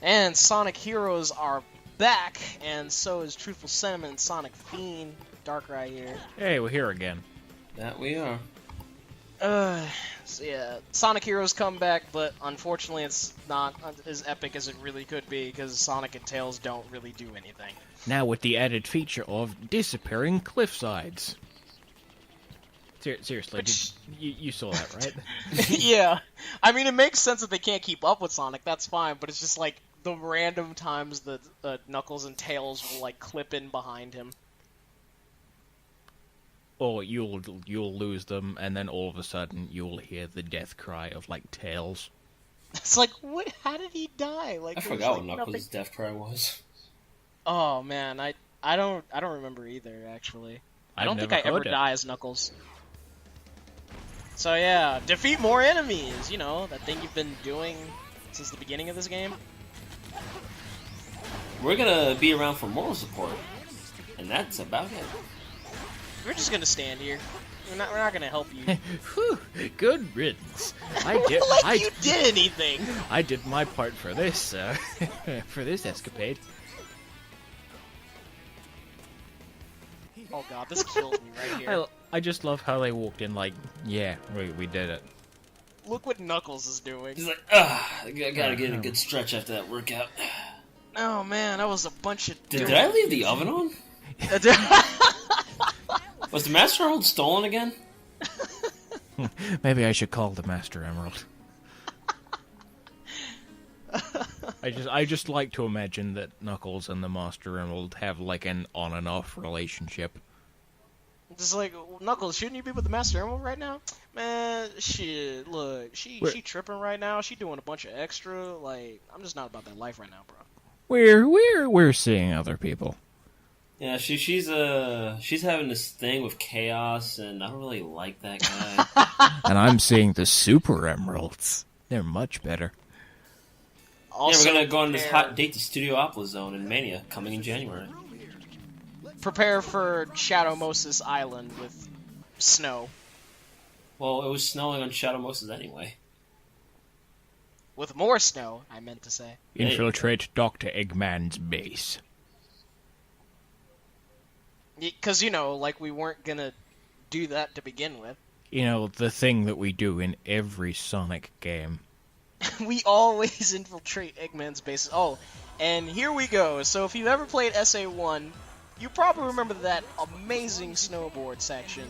And Sonic Heroes are back, and so is Truthful Sentiment and SonicFiend. Darkrai here. Hey, we're here again. That we are. So yeah, Sonic Heroes come back, but unfortunately it's not as epic as it really could be, because Sonic and Tails don't really do anything. Now with the added feature of disappearing cliff sides. Seriously, you saw that, right? Yeah. I mean, it makes sense that they can't keep up with Sonic, that's fine, but it's just like the random times that Knuckles and Tails will like clip in behind him. Or you'll lose them, and then all of a sudden you'll hear the death cry of like Tails. It's like, what? How did he die? Like, I forgot what like Knuckles' death cry was. Oh man, I don't remember either. Actually, I don't think I ever die as Knuckles. So yeah, defeat more enemies. You know, that thing you've been doing since the beginning of this game. We're gonna be around for moral support, and that's about it. We're just gonna stand here. We're not gonna help you. Whew, good riddance. You did anything. I did my part for this for this escapade. Oh god, this kills me right here. I just love how they walked in like, yeah, we did it. Look what Knuckles is doing. He's like, I gotta get a good stretch after that workout. Oh man, that was a bunch of... Did I leave the oven on? Was the Master Emerald stolen again? Maybe I should call the Master Emerald. I just like to imagine that Knuckles and the Master Emerald have like an on and off relationship. Just like, Knuckles, shouldn't you be with the Master Emerald right now? Man, shit, look, she tripping right now. She doing a bunch of extra. Like, I'm just not about that life right now, bro. We're seeing other people. Yeah, she's having this thing with Chaos, and I don't really like that guy. And I'm seeing the Super Emeralds. They're much better. Also, yeah, we're gonna go on this hot date to Studiopolis Zone in Mania, coming in January. Prepare for Shadow Moses Island with snow. Well, it was snowing on Shadow Moses anyway. With more snow, I meant to say. Infiltrate Dr. Eggman's base. Because, you know, like we weren't gonna do that to begin with. You know, the thing that we do in every Sonic game. We always infiltrate Eggman's base. Oh, and here we go. So if you've ever played SA1, you probably remember that amazing snowboard section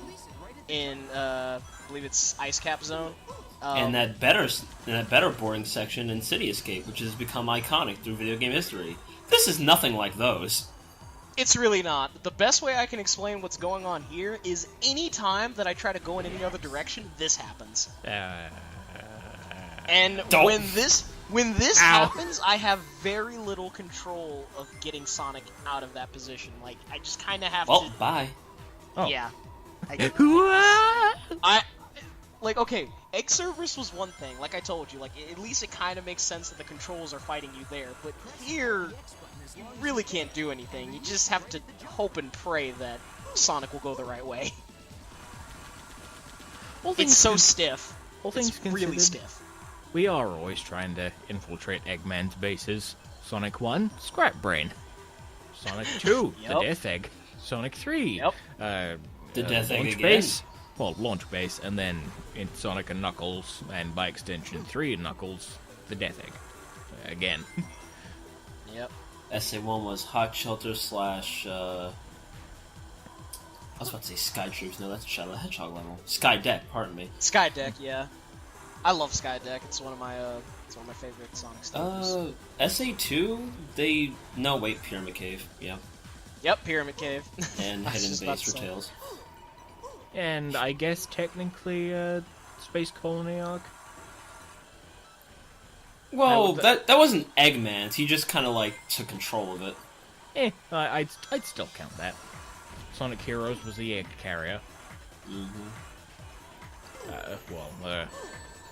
in, I believe it's Ice Cap Zone. And that better boarding section in City Escape, which has become iconic through video game history. This is nothing like those. It's really not. The best way I can explain what's going on here is any time that I try to go in any other direction, this happens. And when this happens, I have very little control of getting Sonic out of that position. Like, I just kind of have to... Well, bye. Oh. Yeah. Like, okay, Egg Service was one thing, like I told you. Like, at least it kind of makes sense that the controls are fighting you there. But here, you really can't do anything. You just have to hope and pray that Sonic will go the right way. It's so stiff. It's really stiff. We are always trying to infiltrate Eggman's bases. Sonic 1, Scrap Brain. Sonic 2, Yep. the Death Egg. Sonic 3, Yep. The Death Egg Launch again. Base. Well, Launch Base, and then in Sonic and Knuckles, and by extension 3 Knuckles, the Death Egg. Again. Yep. SA1 was Hot Shelter / I was about to say Sky Troops. No, that's Shadow the Hedgehog level. Sky Deck, pardon me. Sky Deck, yeah. I love Sky Deck. It's one of my favorite Sonic stages. SA2, Pyramid Cave. Yeah. Yep, Pyramid Cave. And Hidden Base for Tails. And I guess technically, Space Colony Arc? Well, that wasn't Eggman's. He just kind of like took control of it. I'd still count that. Sonic Heroes was the egg carrier.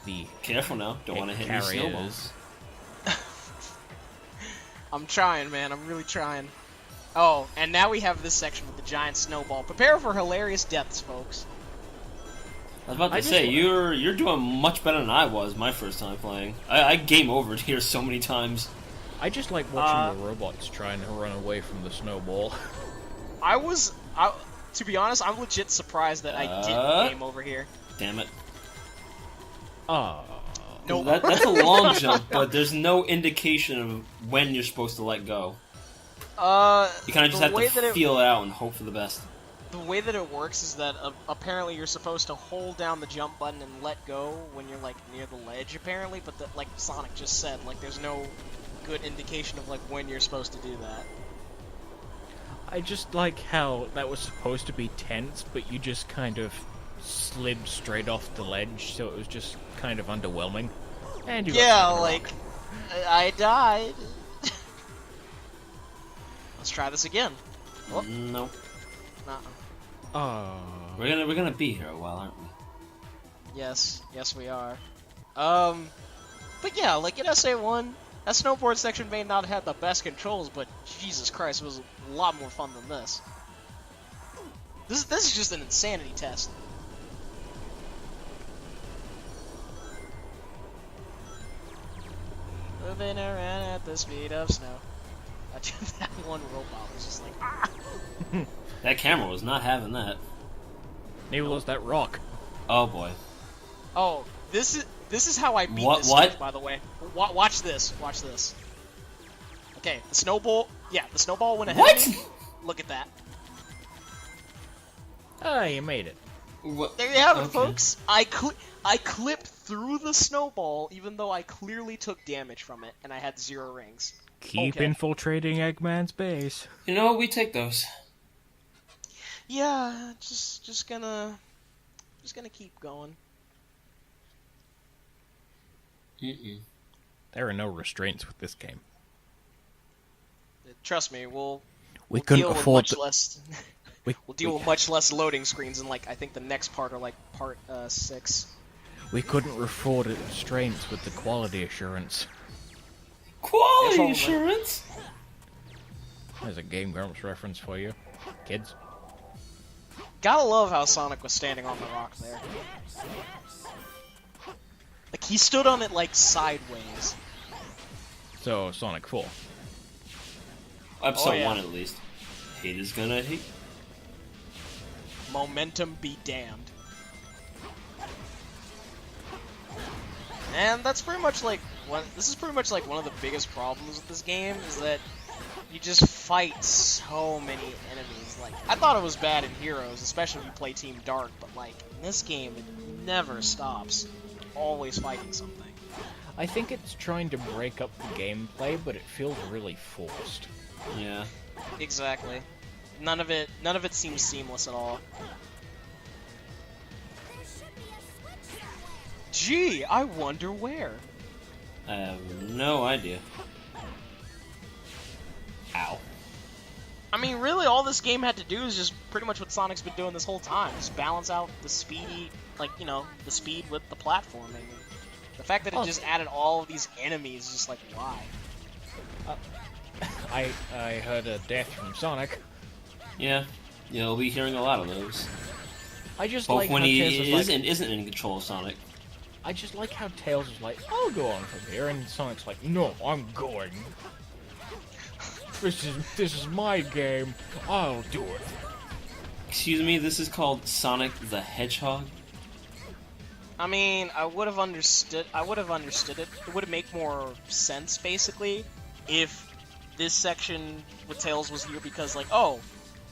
The Careful now, don't want to hit any snowballs. I'm trying, man. I'm really trying. Oh, and now we have this section with the giant snowball. Prepare for hilarious deaths, folks. I was about to say, you're doing much better than I was my first time playing. I game overed here so many times. I just like watching the robots trying to run away from the snowball. To be honest, I'm legit surprised that I didn't game over here. Damn it. Ah. No, That's a long jump, but there's no indication of when you're supposed to let go. You kind of just have to feel it out and hope for the best. The way that it works is that apparently you're supposed to hold down the jump button and let go when you're like near the ledge, apparently. But like Sonic just said, like there's no good indication of like when you're supposed to do that. I just like how that was supposed to be tense, but you just kind of slid straight off the ledge, so it was just kind of underwhelming. And you like I died. Let's try this again. Oh. No. Nuh-uh. We're gonna be here a while, aren't we? Yes, we are. But yeah, like in SA1, that snowboard section may not have the best controls, but Jesus Christ, it was a lot more fun than this. This is just an insanity test. Moving around at the speed of snow. That one robot was just like, ah! That camera was not having that. Neither was that rock. Oh boy. Oh, this is how I beat this What? stage, by the way. Watch this. Watch this. Okay, the snowball. Yeah, the snowball went ahead of me. Look at that. Ah, you made it. What? There you have it, folks. I clipped through the snowball, even though I clearly took damage from it, and I had 0 rings. Keep infiltrating Eggman's base. You know, we take those. Yeah, just gonna keep going. There are no restraints with this game. Trust me, we'll couldn't deal afford with much less. We'll deal with much less loading screens in like I think the next part or like part 6. We couldn't afford restraints with the quality assurance. Quality assurance? There's a Game Grumps reference for you, kids. Gotta love how Sonic was standing on the rock there. Like, he stood on it, like, sideways. So, Sonic 4. Episode 1, at least. Hate is gonna hate. Momentum be damned. And that's pretty much like this is pretty much like one of the biggest problems with this game is that you just fight so many enemies. Like, I thought it was bad in Heroes, especially if you play Team Dark, but like in this game it never stops. Always fighting something. I think it's trying to break up the gameplay, but it feels really forced. Yeah. Exactly. None of it seems seamless at all. Gee, I wonder where. I have no idea. Ow. I mean, really, all this game had to do is just pretty much what Sonic's been doing this whole time. Just balance out the speedy, like, you know, the speed with the platforming. The fact that it just added all of these enemies is just like, why? I heard a death from Sonic. Yeah, you'll be hearing a lot of those. I just both like when how he Tails is was like, and isn't in control of Sonic. I just like how Tails was like, I'll go on from here, and Sonic's like, no, I'm going. This is my game. I'll do it. Excuse me, this is called Sonic the Hedgehog? I mean, I would have understood it. It would make more sense, basically, if this section with Tails was here because, like, oh,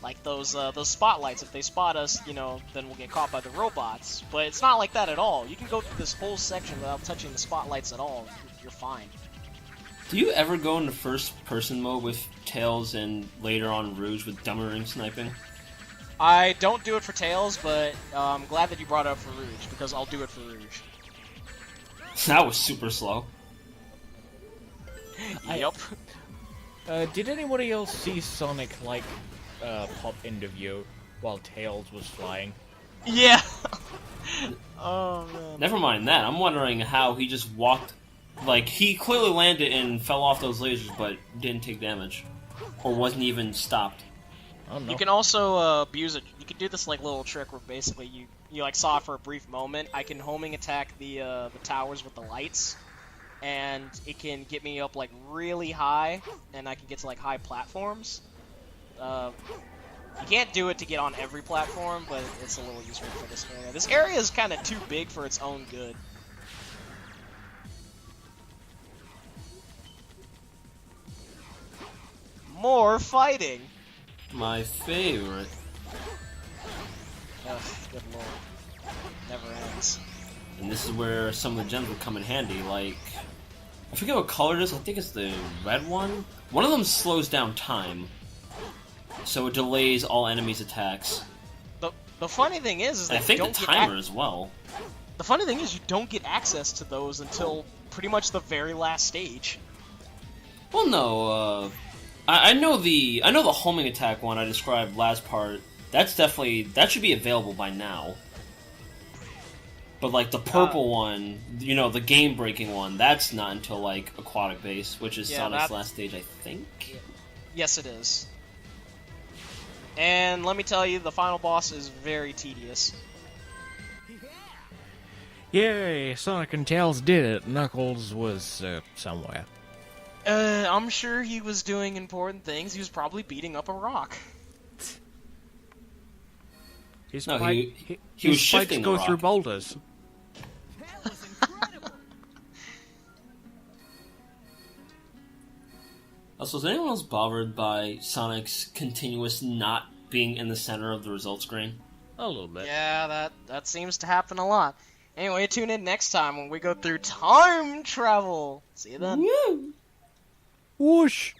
like those spotlights, if they spot us, you know, then we'll get caught by the robots. But it's not like that at all. You can go through this whole section without touching the spotlights at all. You're fine. Do you ever go into first-person mode with Tails and later on Rouge with Dummering sniping? I don't do it for Tails, but I'm glad that you brought it up for Rouge, because I'll do it for Rouge. That was super slow. Yep. Did anybody else see Sonic, like, pop into view while Tails was flying? Yeah! Oh, man. Never mind that. I'm wondering how he just walked... Like, he clearly landed and fell off those lasers, but didn't take damage. Or wasn't even stopped. I don't know. You can also abuse it. You can do this like little trick where basically you like saw it for a brief moment. I can homing attack the towers with the lights, and it can get me up like really high, and I can get to like high platforms. You can't do it to get on every platform, but it's a little useful for this area. This area is kind of too big for its own good. More fighting! My favorite. Ugh, good lord. Never ends. And this is where some of the gems would come in handy, like... I forget what color it is, I think it's the red one? One of them slows down time. So it delays all enemies' attacks. The funny thing is that and I think you the don't timer as well. The funny thing is you don't get access to those until pretty much the very last stage. Well, no, I know the homing attack one I described last part. That should be available by now. But like the purple one, you know, the game-breaking one, that's not until like Aquatic Base, which is Sonic's last stage, I think. Yes, it is. And let me tell you, the final boss is very tedious. Yay, Sonic and Tails did it. Knuckles was, somewhere. I'm sure he was doing important things. He was probably beating up a rock. His No, spike- he was his spikes shifting go the through rock. boulders. That was incredible. Also, is anyone else bothered by Sonic's continuous not being in the center of the result screen? A little bit. Yeah, that seems to happen a lot. Anyway, tune in next time when we go through time travel. See you then. Woo! Whoosh!